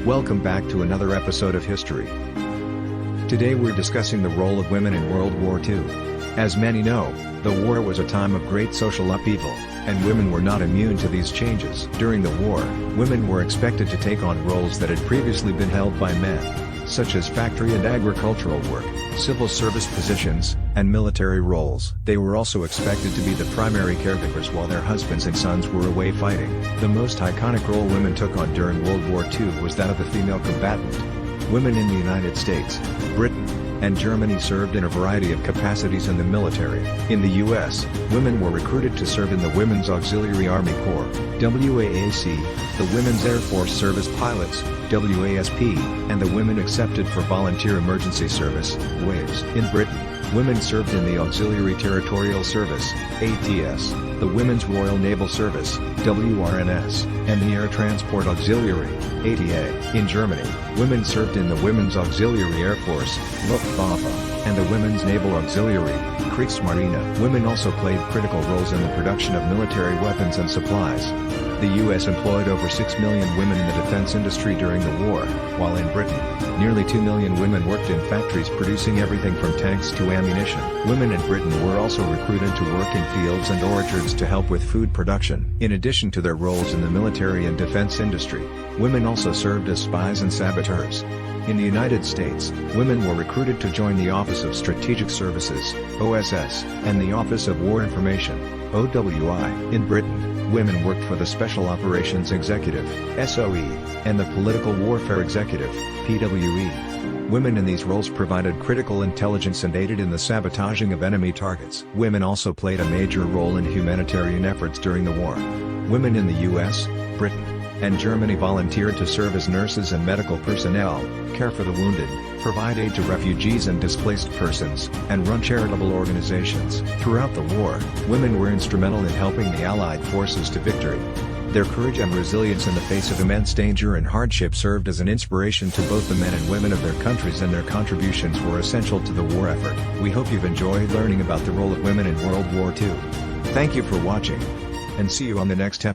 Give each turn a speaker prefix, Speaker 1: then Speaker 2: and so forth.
Speaker 1: Welcome back to another episode of History. Today we're discussing the role of women in World War II. As many know, the war was a time of great social upheaval, and women were not immune to these changes. During the war, women were expected to take on roles that had previously been held by men, such as factory and agricultural work, civil service positions, and military roles. They were also expected to be the primary caregivers while their husbands and sons were away fighting. The most iconic role women took on during World War II was that of the female combatant. Women in the United States, Britain, and Germany served in a variety of capacities in the military. In the U.S., women were recruited to serve in the Women's Auxiliary Army Corps, WAAC, the Women's Air Force Service Pilots, WASP, and the Women Accepted for Volunteer Emergency Service, WAVS. In Britain, women served in the Auxiliary Territorial Service, ATS, the Women's Royal Naval Service, WRNS, and the Air Transport Auxiliary, ATA. In Germany, women served in the Women's Auxiliary Air Force, Luftwaffe, and the Women's Naval Auxiliary, Kriegsmarine. Women also played critical roles in the production of military weapons and supplies. The U.S. employed over 6 million women in the defense industry during the war, while in Britain, nearly 2 million women worked in factories producing everything from tanks to ammunition. Women in Britain were also recruited to work in fields and orchards to help with food production. In addition to their roles in the military and defense industry, women also served as spies and saboteurs. In the United States, women were recruited to join the Office of Strategic Services, OSS, and the Office of War Information, OWI. In Britain, women worked for the Special Operations Executive, SOE, and the Political Warfare Executive, PWE. Women in these roles provided critical intelligence and aided in the sabotaging of enemy targets. Women also played a major role in humanitarian efforts during the war. Women in the U.S., Britain, and Germany volunteered to serve as nurses and medical personnel, care for the wounded, provide aid to refugees and displaced persons, and run charitable organizations. Throughout the war, women were instrumental in helping the Allied forces to victory. Their courage and resilience in the face of immense danger and hardship served as an inspiration to both the men and women of their countries, and their contributions were essential to the war effort. We hope you've enjoyed learning about the role of women in World War II. Thank you for watching, and see you on the next episode.